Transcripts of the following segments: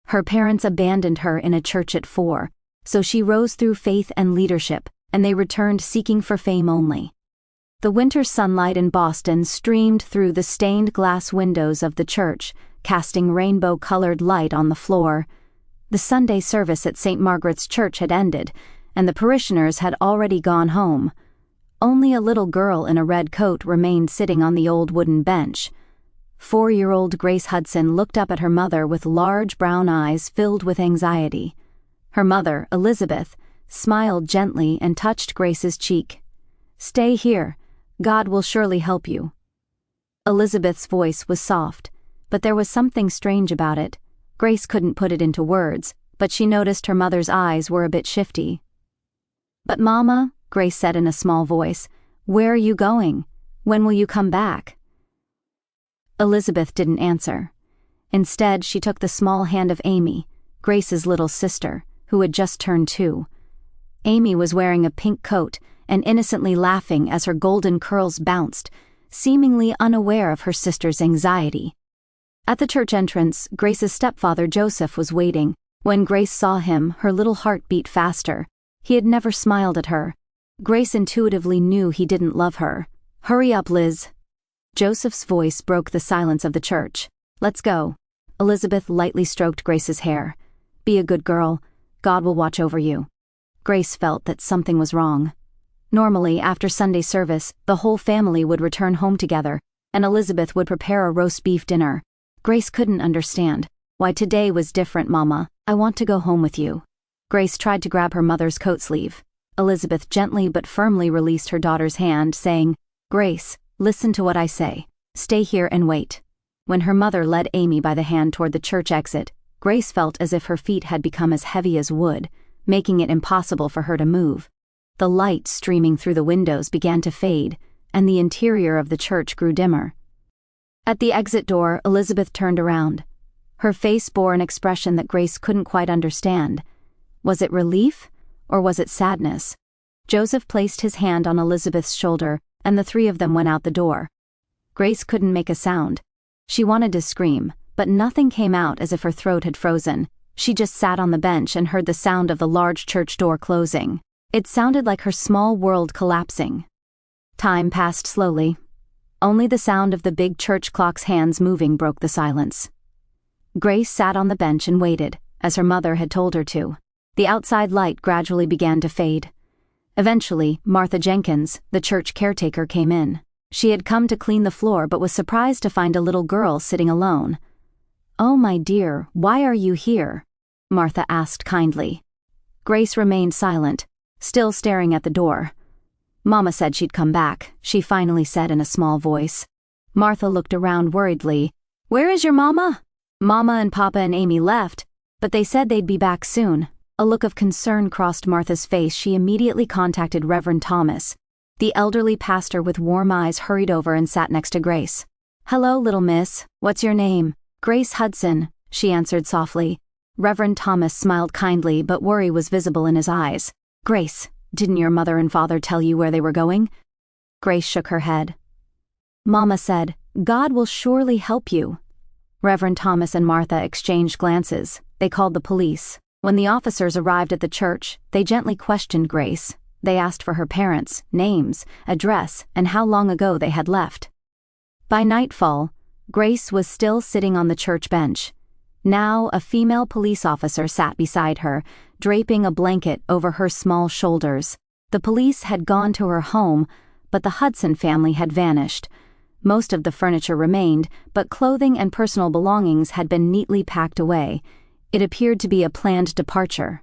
Her parents abandoned her in a church at 4, so she rose through faith and leadership, and they returned seeking for fame only. The winter sunlight in Boston streamed through the stained glass windows of the church, casting rainbow-colored light on the floor. The Sunday service at St. Margaret's Church had ended, and the parishioners had already gone home. Only a little girl in a red coat remained sitting on the old wooden bench. 4-year-old Grace Hudson looked up at her mother with large brown eyes filled with anxiety. Her mother, Elizabeth, smiled gently and touched Grace's cheek. "Stay here. God will surely help you." Elizabeth's voice was soft, but there was something strange about it. Grace couldn't put it into words, but she noticed her mother's eyes were a bit shifty. "But Mama," Grace said in a small voice, "where are you going? When will you come back?" Elizabeth didn't answer. Instead, she took the small hand of Amy, Grace's little sister, who had just turned 2. Amy was wearing a pink coat and innocently laughing as her golden curls bounced, seemingly unaware of her sister's anxiety. At the church entrance, Grace's stepfather Joseph was waiting. When Grace saw him, her little heart beat faster. He had never smiled at her. Grace intuitively knew he didn't love her. "Hurry up, Liz." Joseph's voice broke the silence of the church. "Let's go." Elizabeth lightly stroked Grace's hair. "Be a good girl. God will watch over you." Grace felt that something was wrong. Normally, after Sunday service, the whole family would return home together, and Elizabeth would prepare a roast beef dinner. Grace couldn't understand. "Why today was different, Mama. I want to go home with you." Grace tried to grab her mother's coat sleeve. Elizabeth gently but firmly released her daughter's hand, saying, "Grace, listen to what I say. Stay here and wait." When her mother led Amy by the hand toward the church exit, Grace felt as if her feet had become as heavy as wood, making it impossible for her to move. The light streaming through the windows began to fade, and the interior of the church grew dimmer. At the exit door, Elizabeth turned around. Her face bore an expression that Grace couldn't quite understand. Was it relief, or was it sadness? Joseph placed his hand on Elizabeth's shoulder, and the three of them went out the door. Grace couldn't make a sound. She wanted to scream, but nothing came out, as if her throat had frozen. She just sat on the bench and heard the sound of the large church door closing. It sounded like her small world collapsing. Time passed slowly. Only the sound of the big church clock's hands moving broke the silence. Grace sat on the bench and waited, as her mother had told her to. The outside light gradually began to fade. Eventually, Martha Jenkins, the church caretaker, came in. She had come to clean the floor but was surprised to find a little girl sitting alone. "Oh, my dear, why are you here?" Martha asked kindly. Grace remained silent, still staring at the door. "Mama said she'd come back," she finally said in a small voice. Martha looked around worriedly. "Where is your mama?" "Mama and Papa and Amy left, but they said they'd be back soon." A look of concern crossed Martha's face. She immediately contacted Reverend Thomas. The elderly pastor with warm eyes hurried over and sat next to Grace. "Hello, little miss. What's your name?" "Grace Hudson," she answered softly. Reverend Thomas smiled kindly, but worry was visible in his eyes. "Grace, didn't your mother and father tell you where they were going?" Grace shook her head. "Mama said, 'God will surely help you.'" Reverend Thomas and Martha exchanged glances. They called the police. When the officers arrived at the church, they gently questioned Grace. They asked for her parents, names, address, and how long ago they had left. By nightfall, Grace was still sitting on the church bench. Now a female police officer sat beside her, draping a blanket over her small shoulders. The police had gone to her home, but the Hudson family had vanished. Most of the furniture remained, but clothing and personal belongings had been neatly packed away. It appeared to be a planned departure.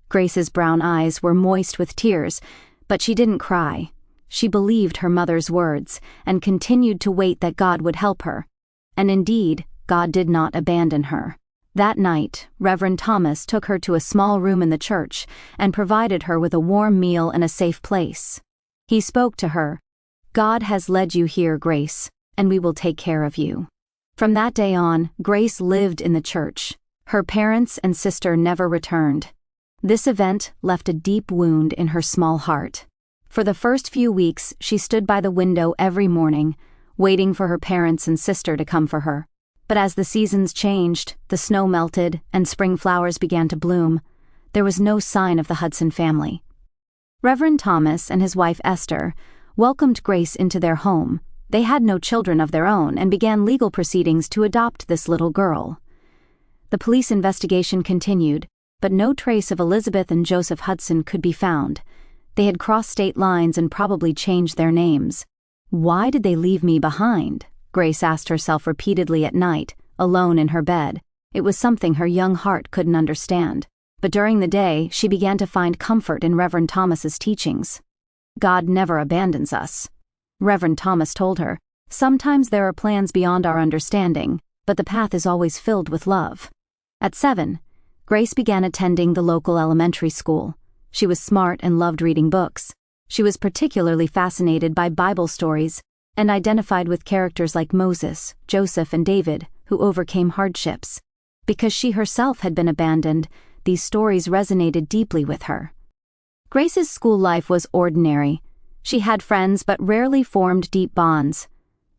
Grace's brown eyes were moist with tears, but she didn't cry. She believed her mother's words and continued to wait that God would help her. And indeed, God did not abandon her. That night, Reverend Thomas took her to a small room in the church and provided her with a warm meal and a safe place. He spoke to her. "God has led you here, Grace, and we will take care of you." From that day on, Grace lived in the church. Her parents and sister never returned. This event left a deep wound in her small heart. For the first few weeks, she stood by the window every morning, waiting for her parents and sister to come for her. But as the seasons changed, the snow melted, and spring flowers began to bloom, there was no sign of the Hudson family. Reverend Thomas and his wife Esther welcomed Grace into their home. They had no children of their own and began legal proceedings to adopt this little girl. The police investigation continued, but no trace of Elizabeth and Joseph Hudson could be found. They had crossed state lines and probably changed their names. Why did they leave me behind? Grace asked herself repeatedly at night, alone in her bed. It was something her young heart couldn't understand. But during the day, she began to find comfort in Reverend Thomas's teachings. God never abandons us. Reverend Thomas told her, sometimes there are plans beyond our understanding, but the path is always filled with love. At 7, Grace began attending the local elementary school. She was smart and loved reading books. She was particularly fascinated by Bible stories and identified with characters like Moses, Joseph, and David, who overcame hardships. Because she herself had been abandoned, these stories resonated deeply with her. Grace's school life was ordinary. She had friends but rarely formed deep bonds.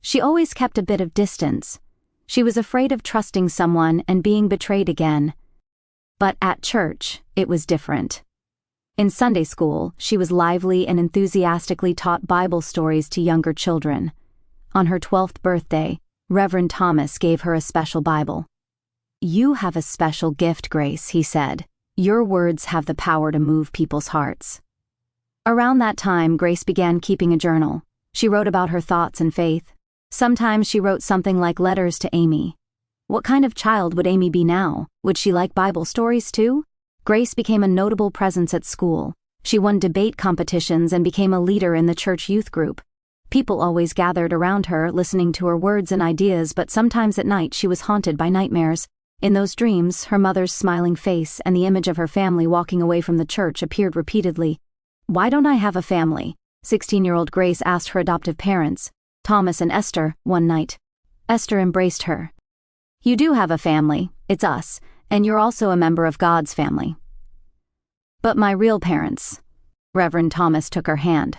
She always kept a bit of distance. She was afraid of trusting someone and being betrayed again. But at church, it was different. In Sunday school, she was lively and enthusiastically taught Bible stories to younger children. On her 12th birthday, Reverend Thomas gave her a special Bible. "You have a special gift, Grace," he said. "Your words have the power to move people's hearts." Around that time, Grace began keeping a journal. She wrote about her thoughts and faith. Sometimes she wrote something like letters to Amy. What kind of child would Amy be now? Would she like Bible stories too? Grace became a notable presence at school. She won debate competitions and became a leader in the church youth group. People always gathered around her, listening to her words and ideas, but sometimes at night she was haunted by nightmares. In those dreams, her mother's smiling face and the image of her family walking away from the church appeared repeatedly. "Why don't I have a family?" 16-year-old Grace asked her adoptive parents, Thomas and Esther, one night. Esther embraced her. "You do have a family, it's us, and you're also a member of God's family." "But my real parents," Reverend Thomas took her hand.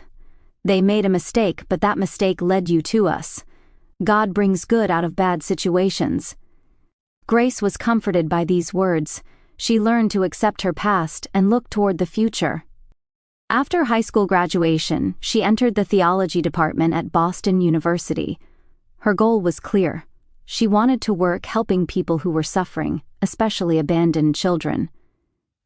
"They made a mistake, but that mistake led you to us. God brings good out of bad situations." Grace was comforted by these words. She learned to accept her past and look toward the future. After high school graduation, she entered the theology department at Boston University. Her goal was clear. She wanted to work helping people who were suffering, especially abandoned children.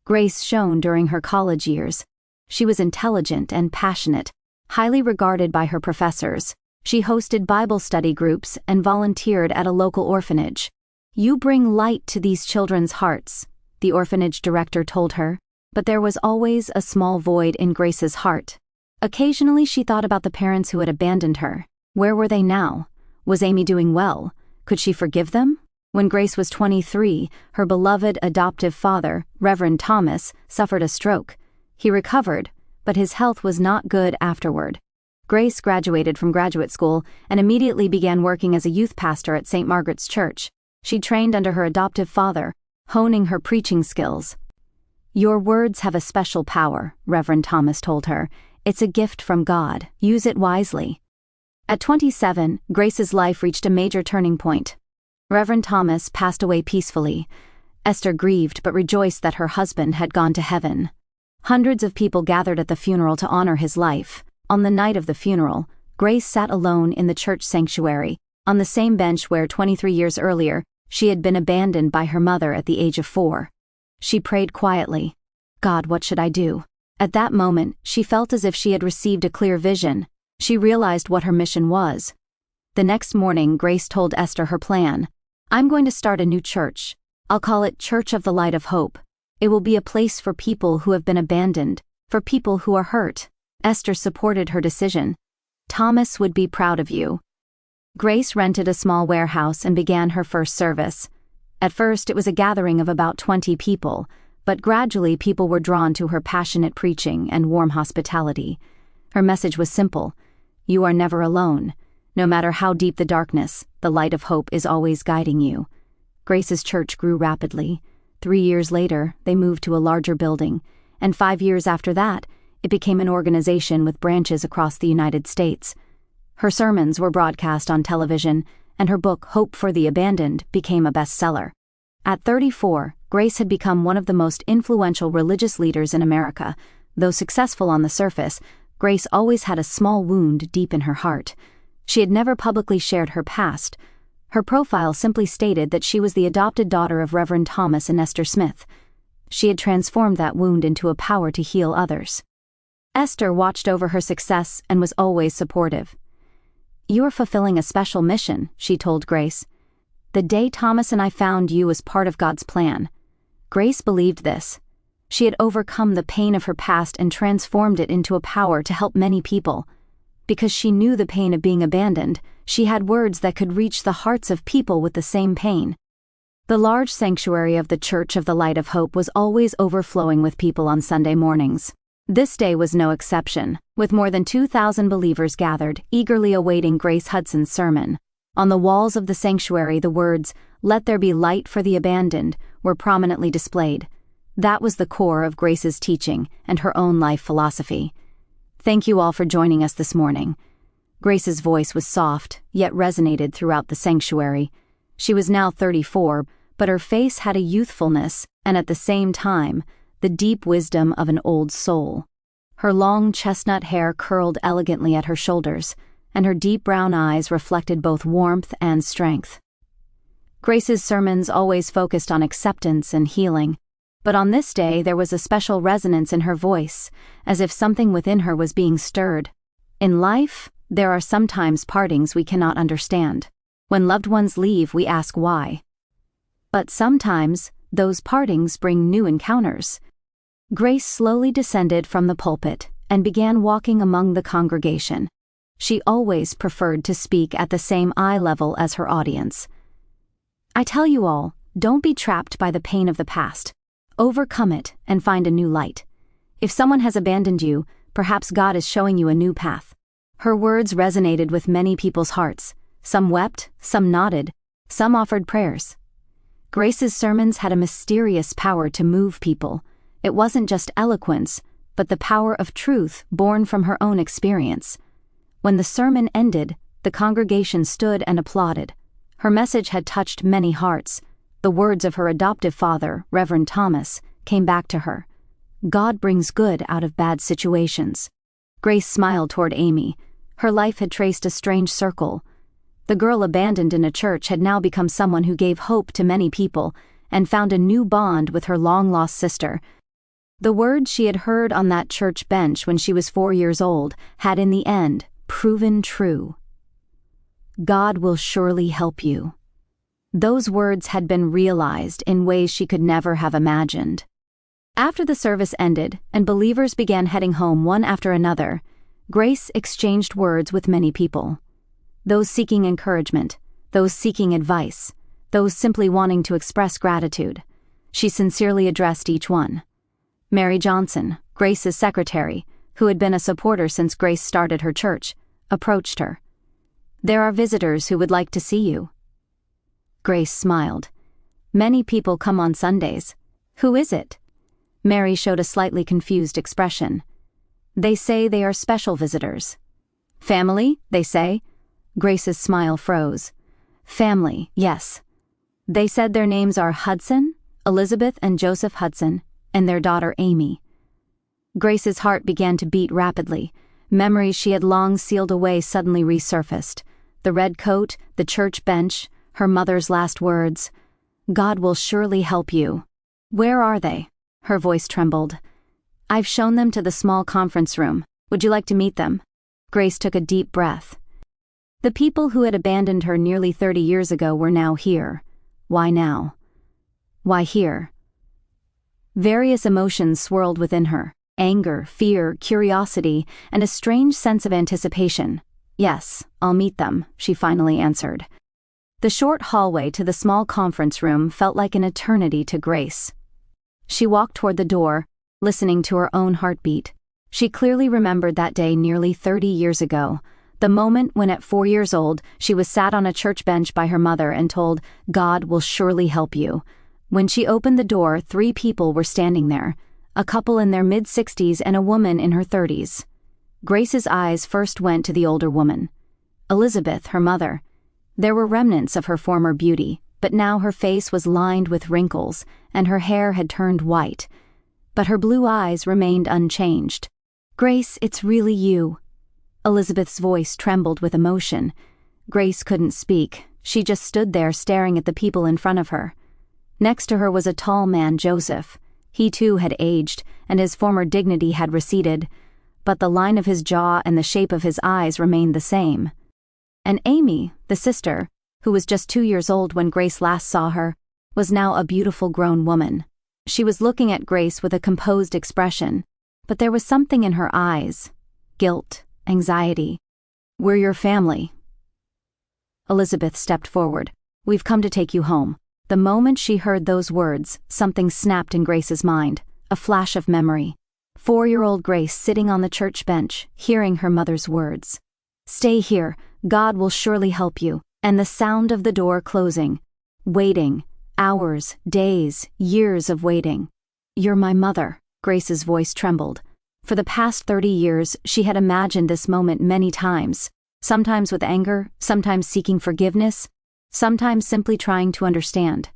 Grace shone during her college years. She was intelligent and passionate, highly regarded by her professors. She hosted Bible study groups and volunteered at a local orphanage. "You bring light to these children's hearts," the orphanage director told her, but there was always a small void in Grace's heart. Occasionally she thought about the parents who had abandoned her. Where were they now? Was Amy doing well? Could she forgive them? When Grace was 23, her beloved adoptive father, Reverend Thomas, suffered a stroke. He recovered, but his health was not good afterward. Grace graduated from graduate school and immediately began working as a youth pastor at St. Margaret's Church. She trained under her adoptive father, honing her preaching skills. "Your words have a special power," Reverend Thomas told her. "It's a gift from God. Use it wisely." At 27, Grace's life reached a major turning point. Reverend Thomas passed away peacefully. Esther grieved but rejoiced that her husband had gone to heaven. Hundreds of people gathered at the funeral to honor his life. On the night of the funeral, Grace sat alone in the church sanctuary, on the same bench where 23 years earlier she had been abandoned by her mother at the age of 4. She prayed quietly. "God, what should I do?" At that moment, she felt as if she had received a clear vision. She realized what her mission was. The next morning, Grace told Esther her plan. "I'm going to start a new church. I'll call it Church of the Light of Hope. It will be a place for people who have been abandoned, for people who are hurt." Esther supported her decision. "Thomas would be proud of you." Grace rented a small warehouse and began her first service. At first, it was a gathering of about 20 people, but gradually people were drawn to her passionate preaching and warm hospitality. Her message was simple: you are never alone. No matter how deep the darkness, the light of hope is always guiding you. Grace's church grew rapidly. 3 years later, they moved to a larger building, and 5 years after that, it became an organization with branches across the United States. Her sermons were broadcast on television, and her book Hope for the Abandoned became a bestseller. At 34, Grace had become one of the most influential religious leaders in America. Though successful on the surface, Grace always had a small wound deep in her heart. She had never publicly shared her past. Her profile simply stated that she was the adopted daughter of Reverend Thomas and Esther Smith. She had transformed that wound into a power to heal others. Esther watched over her success and was always supportive. "You are fulfilling a special mission," she told Grace. "The day Thomas and I found you was part of God's plan." Grace believed this. She had overcome the pain of her past and transformed it into a power to help many people. Because she knew the pain of being abandoned, she had words that could reach the hearts of people with the same pain. The large sanctuary of the Church of the Light of Hope was always overflowing with people on Sunday mornings. This day was no exception, with more than 2,000 believers gathered, eagerly awaiting Grace Hudson's sermon. On the walls of the sanctuary, the words, "Let there be light for the abandoned," were prominently displayed. That was the core of Grace's teaching and her own life philosophy. "Thank you all for joining us this morning." Grace's voice was soft, yet resonated throughout the sanctuary. She was now 34, but her face had a youthfulness and, at the same time, the deep wisdom of an old soul. Her long chestnut hair curled elegantly at her shoulders, and her deep brown eyes reflected both warmth and strength. Grace's sermons always focused on acceptance and healing, but on this day there was a special resonance in her voice, as if something within her was being stirred. In life, there are sometimes partings we cannot understand. When loved ones leave, we ask why. But sometimes, those partings bring new encounters. Grace slowly descended from the pulpit and began walking among the congregation. She always preferred to speak at the same eye level as her audience. "I tell you all, don't be trapped by the pain of the past. Overcome it and find a new light. If someone has abandoned you, perhaps God is showing you a new path." Her words resonated with many people's hearts. Some wept, some nodded, some offered prayers. Grace's sermons had a mysterious power to move people. It wasn't just eloquence, but the power of truth born from her own experience. When the sermon ended, the congregation stood and applauded. Her message had touched many hearts. The words of her adoptive father, Reverend Thomas, came back to her. God brings good out of bad situations. Grace smiled toward Amy. Her life had traced a strange circle. The girl abandoned in a church had now become someone who gave hope to many people and found a new bond with her long-lost sister. The words she had heard on that church bench when she was 4 years old had in the end proven true. God will surely help you. Those words had been realized in ways she could never have imagined. After the service ended and believers began heading home one after another, Grace exchanged words with many people. Those seeking encouragement, those seeking advice, those simply wanting to express gratitude. She sincerely addressed each one. Mary Johnson, Grace's secretary, who had been a supporter since Grace started her church, approached her. "There are visitors who would like to see you." Grace smiled. "Many people come on Sundays. Who is it?" Mary showed a slightly confused expression. "They say they are special visitors." "Family, they say?" Grace's smile froze. "Family, yes. They said their names are Hudson, Elizabeth and Joseph Hudson, and their daughter Amy." Grace's heart began to beat rapidly. Memories she had long sealed away suddenly resurfaced. The red coat, the church bench, her mother's last words. "God will surely help you." "Where are they?" Her voice trembled. "I've shown them to the small conference room. Would you like to meet them?" Grace took a deep breath. The people who had abandoned her nearly 30 years ago were now here. Why now? Why here? Various emotions swirled within her. Anger, fear, curiosity, and a strange sense of anticipation. "Yes, I'll meet them," she finally answered. The short hallway to the small conference room felt like an eternity to Grace. She walked toward the door, listening to her own heartbeat. She clearly remembered that day nearly 30 years ago, the moment when at 4 years old she was sat on a church bench by her mother and told, "God will surely help you." When she opened the door, 3 people were standing there, a couple in their mid-60s and a woman in her 30s. Grace's eyes first went to the older woman. Elizabeth, her mother. There were remnants of her former beauty, but now her face was lined with wrinkles, and her hair had turned white. But her blue eyes remained unchanged. "Grace, it's really you." Elizabeth's voice trembled with emotion. Grace couldn't speak. She just stood there staring at the people in front of her. Next to her was a tall man, Joseph. He too had aged, and his former dignity had receded, but the line of his jaw and the shape of his eyes remained the same. And Amy, the sister, who was just 2 years old when Grace last saw her, was now a beautiful grown woman. She was looking at Grace with a composed expression, but there was something in her eyes. Guilt, anxiety. "We're your family." Elizabeth stepped forward. "We've come to take you home." The moment she heard those words, something snapped in Grace's mind, a flash of memory. 4-year-old Grace sitting on the church bench, hearing her mother's words. "Stay here, God will surely help you," and the sound of the door closing. Waiting. Hours, days, years of waiting. "You're my mother." Grace's voice trembled. For the past 30 years, she had imagined this moment many times, sometimes with anger, sometimes seeking forgiveness, sometimes simply trying to understand.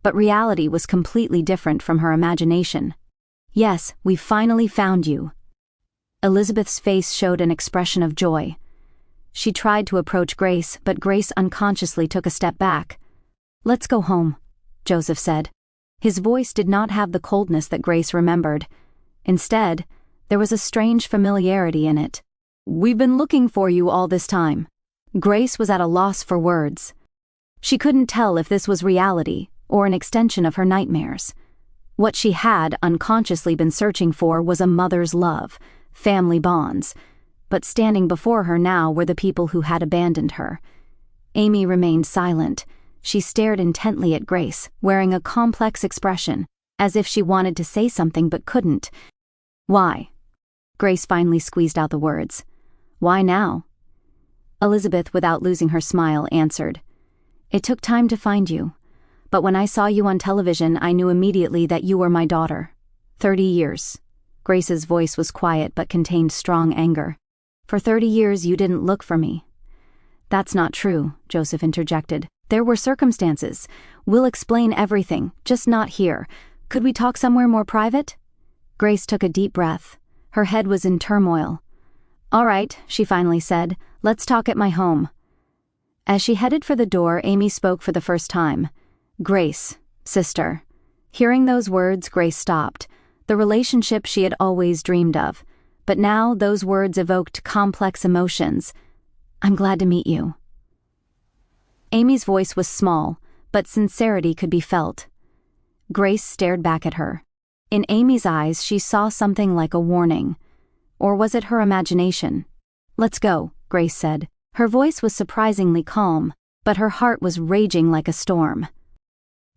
But reality was completely different from her imagination. "Yes, we finally found you." Elizabeth's face showed an expression of joy. She tried to approach Grace, but Grace unconsciously took a step back. "Let's go home," Joseph said. His voice did not have the coldness that Grace remembered. Instead, there was a strange familiarity in it. "We've been looking for you all this time." Grace was at a loss for words. She couldn't tell if this was reality or an extension of her nightmares. What she had unconsciously been searching for was a mother's love, family bonds, but standing before her now were the people who had abandoned her. Amy remained silent. She stared intently at Grace, wearing a complex expression, as if she wanted to say something but couldn't. "Why?" Grace finally squeezed out the words. "Why now?" Elizabeth, without losing her smile, answered. "It took time to find you, but when I saw you on television, I knew immediately that you were my daughter. 30 years. Grace's voice was quiet but contained strong anger. "For 30 years you didn't look for me." "That's not true," Joseph interjected. "There were circumstances. We'll explain everything, just not here. Could we talk somewhere more private?" Grace took a deep breath. Her head was in turmoil. "All right," she finally said. "Let's talk at my home." As she headed for the door, Amy spoke for the first time. "Grace, sister." Hearing those words, Grace stopped. The relationship she had always dreamed of. But now those words evoked complex emotions. "I'm glad to meet you." Amy's voice was small, but sincerity could be felt. Grace stared back at her. In Amy's eyes, she saw something like a warning. Or was it her imagination? "Let's go," Grace said. Her voice was surprisingly calm, but her heart was raging like a storm.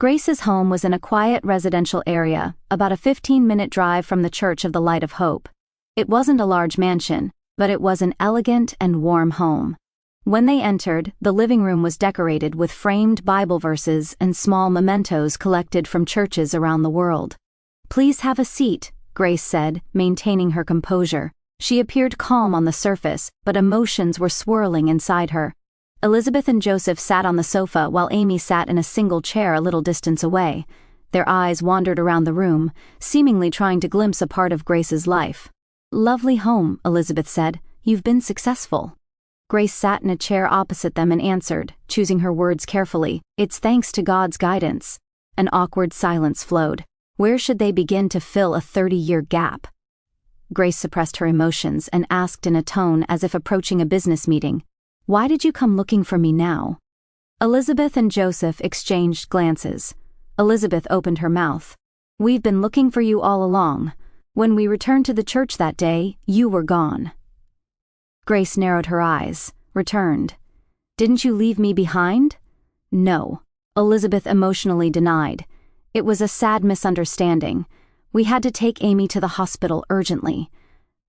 Grace's home was in a quiet residential area, about a 15-minute drive from the Church of the Light of Hope. It wasn't a large mansion, but it was an elegant and warm home. When they entered, the living room was decorated with framed Bible verses and small mementos collected from churches around the world. "Please have a seat," Grace said, maintaining her composure. She appeared calm on the surface, but emotions were swirling inside her. Elizabeth and Joseph sat on the sofa while Amy sat in a single chair a little distance away. Their eyes wandered around the room, seemingly trying to glimpse a part of Grace's life. "Lovely home," Elizabeth said. "You've been successful." Grace sat in a chair opposite them and answered, choosing her words carefully. "It's thanks to God's guidance." An awkward silence flowed. Where should they begin to fill a 30-year gap? Grace suppressed her emotions and asked in a tone as if approaching a business meeting, "Why did you come looking for me now?" Elizabeth and Joseph exchanged glances. Elizabeth opened her mouth. "We've been looking for you all along. When we returned to the church that day, you were gone." Grace narrowed her eyes, returned. "Didn't you leave me behind?" "No," Elizabeth emotionally denied. "It was a sad misunderstanding. We had to take Amy to the hospital urgently.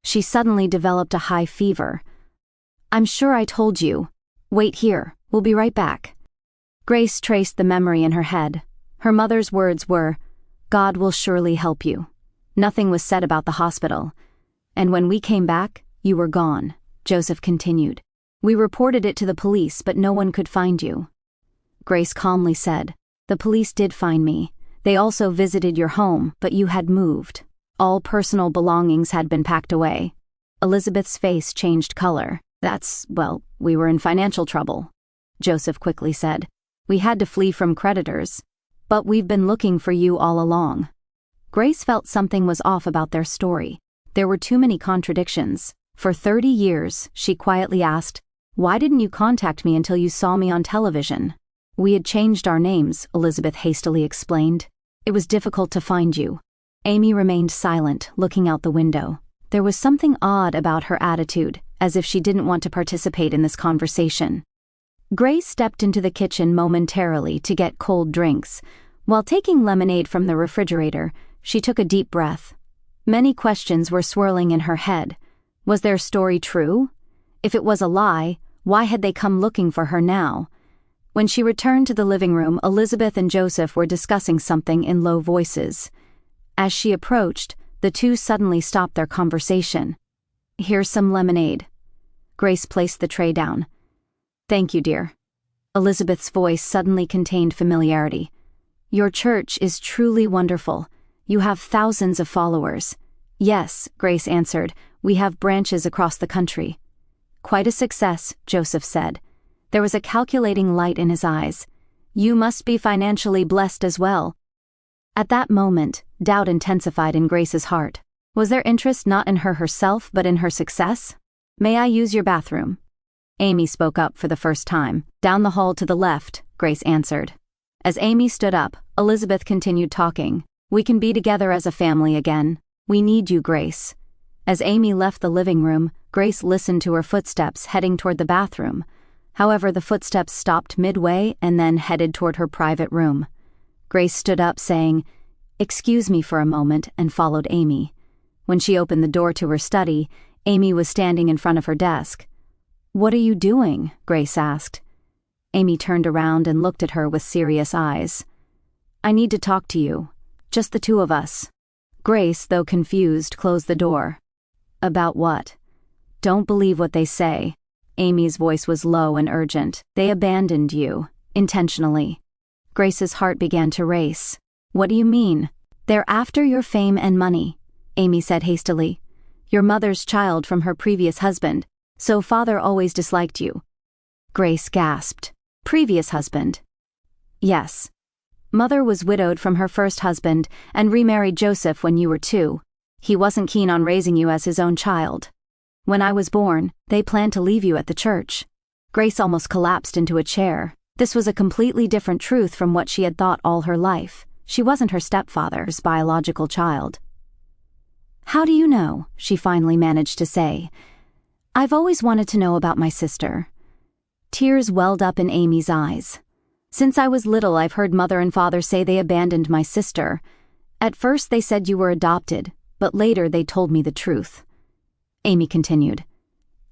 She suddenly developed a high fever. I'm sure I told you. Wait here, we'll be right back." Grace traced the memory in her head. Her mother's words were, "God will surely help you." Nothing was said about the hospital. "And when we came back, you were gone," Joseph continued. We reported it to the police, but no one could find you. Grace calmly said, "The police did find me. They also visited your home, but you had moved. All personal belongings had been packed away." Elizabeth's face changed color. Well, we were in financial trouble," Joseph quickly said. "We had to flee from creditors. But we've been looking for you all along." Grace felt something was off about their story. There were too many contradictions. For 30 years, she quietly asked, "Why didn't you contact me until you saw me on television?" "We had changed our names," Elizabeth hastily explained. "It was difficult to find you." Amy remained silent, looking out the window. There was something odd about her attitude, as if she didn't want to participate in this conversation. Grace stepped into the kitchen momentarily to get cold drinks. While taking lemonade from the refrigerator, she took a deep breath. Many questions were swirling in her head. Was their story true? If it was a lie, why had they come looking for her now? When she returned to the living room, Elizabeth and Joseph were discussing something in low voices. As she approached, the two suddenly stopped their conversation. "Here's some lemonade." Grace placed the tray down. "Thank you, dear." Elizabeth's voice suddenly contained familiarity. "Your church is truly wonderful. You have thousands of followers." "Yes," Grace answered, "we have branches across the country." "Quite a success," Joseph said. There was a calculating light in his eyes. "You must be financially blessed as well." At that moment, doubt intensified in Grace's heart. Was their interest not in her herself but in her success? "May I use your bathroom?" Amy spoke up for the first time. "Down the hall to the left," Grace answered. As Amy stood up, Elizabeth continued talking. "We can be together as a family again. We need you, Grace." As Amy left the living room, Grace listened to her footsteps heading toward the bathroom. However, the footsteps stopped midway and then headed toward her private room. Grace stood up saying, "Excuse me for a moment," and followed Amy. When she opened the door to her study, Amy was standing in front of her desk. "What are you doing?" Grace asked. Amy turned around and looked at her with serious eyes. "I need to talk to you. Just the two of us." Grace, though confused, closed the door. "About what?" "Don't believe what they say." Amy's voice was low and urgent. "They abandoned you. Intentionally." Grace's heart began to race. "What do you mean?" "They're after your fame and money," Amy said hastily. "Your mother's child from her previous husband, so father always disliked you." Grace gasped. "Previous husband?" "Yes. Mother was widowed from her first husband and remarried Joseph when you were 2. He wasn't keen on raising you as his own child. When I was born, they planned to leave you at the church." Grace almost collapsed into a chair. This was a completely different truth from what she had thought all her life. She wasn't her stepfather's biological child. "How do you know?" she finally managed to say. "I've always wanted to know about my sister." Tears welled up in Amy's eyes. "Since I was little, I've heard mother and father say they abandoned my sister. At first they said you were adopted, but later they told me the truth." Amy continued,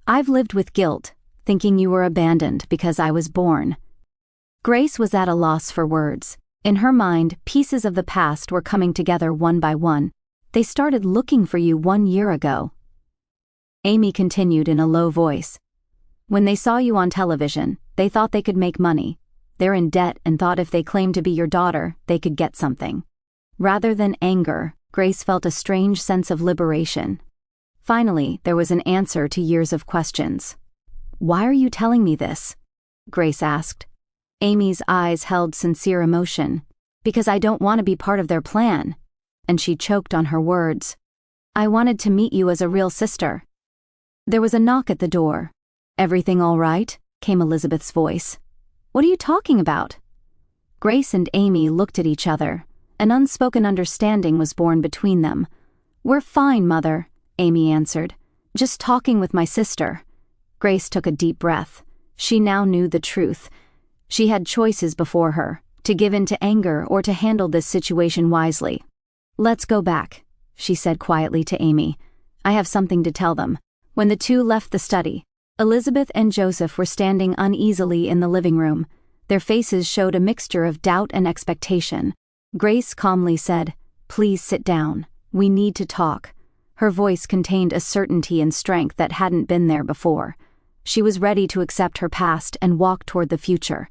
"I've lived with guilt, thinking you were abandoned because I was born." Grace was at a loss for words. In her mind, pieces of the past were coming together one by one. "They started looking for you 1 year ago." Amy continued in a low voice. "When they saw you on television, they thought they could make money. They're in debt and thought if they claimed to be your daughter, they could get something." Rather than anger, Grace felt a strange sense of liberation. Finally, there was an answer to years of questions. "Why are you telling me this?" Grace asked. Amy's eyes held sincere emotion. "Because I don't want to be part of their plan." And she choked on her words. "I wanted to meet you as a real sister." There was a knock at the door. "Everything all right?" came Elizabeth's voice. "What are you talking about?" Grace and Amy looked at each other. An unspoken understanding was born between them. "We're fine, Mother," Amy answered. "Just talking with my sister." Grace took a deep breath. She now knew the truth. She had choices before her, to give in to anger or to handle this situation wisely. "Let's go back," she said quietly to Amy. "I have something to tell them." When the two left the study, Elizabeth and Joseph were standing uneasily in the living room. Their faces showed a mixture of doubt and expectation. Grace calmly said, "Please sit down. We need to talk." Her voice contained a certainty and strength that hadn't been there before. She was ready to accept her past and walk toward the future.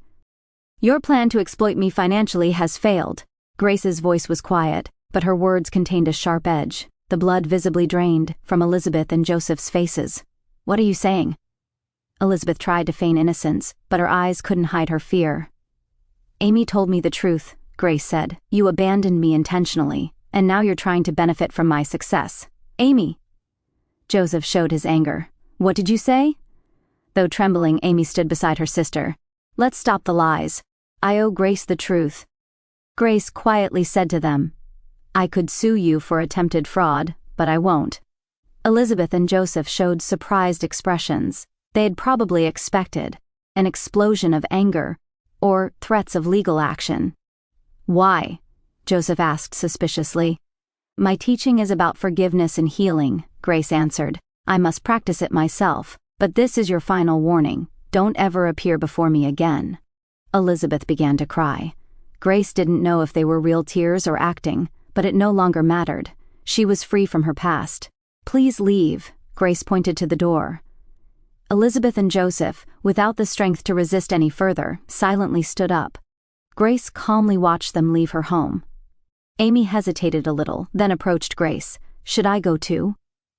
"Your plan to exploit me financially has failed." Grace's voice was quiet, but her words contained a sharp edge. The blood visibly drained from Elizabeth and Joseph's faces. "What are you saying?" Elizabeth tried to feign innocence, but her eyes couldn't hide her fear. "Amy told me the truth," Grace said. "You abandoned me intentionally, and now you're trying to benefit from my success." "Amy!" Joseph showed his anger. "What did you say?" Though trembling, Amy stood beside her sister. "Let's stop the lies. I owe Grace the truth." Grace quietly said to them, "I could sue you for attempted fraud, but I won't." Elizabeth and Joseph showed surprised expressions. They had probably expected an explosion of anger or threats of legal action. "Why?" Joseph asked suspiciously. "My teaching is about forgiveness and healing," Grace answered. "I must practice it myself, but this is your final warning. Don't ever appear before me again." Elizabeth began to cry. Grace didn't know if they were real tears or acting, but it no longer mattered. She was free from her past. "Please leave," Grace pointed to the door. Elizabeth and Joseph, without the strength to resist any further, silently stood up. Grace calmly watched them leave her home. Amy hesitated a little, then approached Grace. "Should I go too?"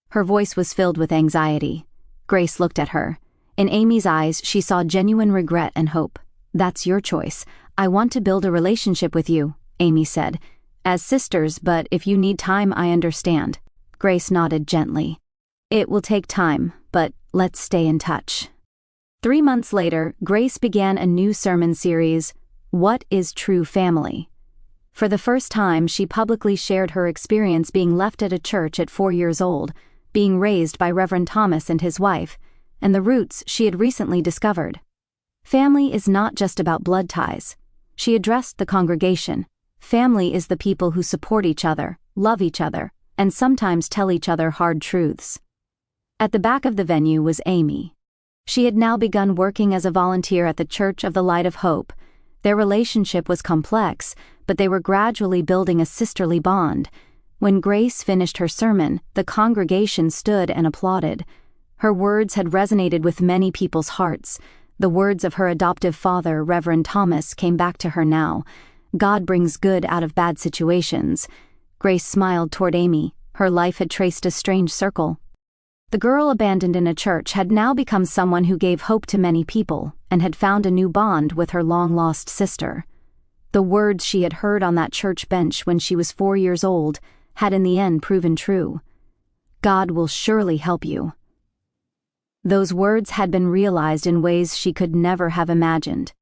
Her voice was filled with anxiety. Grace looked at her. In Amy's eyes, she saw genuine regret and hope. "That's your choice. I want to build a relationship with you," Amy said. "As sisters, but if you need time, I understand." Grace nodded gently. "It will take time, but let's stay in touch." 3 months later, Grace began a new sermon series, What is True Family? For the first time, she publicly shared her experience being left at a church at 4 years old, being raised by Reverend Thomas and his wife, and the roots she had recently discovered. Family is not just about blood ties. She addressed the congregation. Family is the people who support each other, love each other, and sometimes tell each other hard truths. At the back of the venue was Amy. She had now begun working as a volunteer at the Church of the Light of Hope. Their relationship was complex, but they were gradually building a sisterly bond. When Grace finished her sermon, the congregation stood and applauded. Her words had resonated with many people's hearts. The words of her adoptive father, Reverend Thomas, came back to her now. "God brings good out of bad situations." Grace smiled toward Amy. Her life had traced a strange circle. The girl abandoned in a church had now become someone who gave hope to many people and had found a new bond with her long-lost sister. The words she had heard on that church bench when she was 4 years old had in the end proven true. "God will surely help you." Those words had been realized in ways she could never have imagined.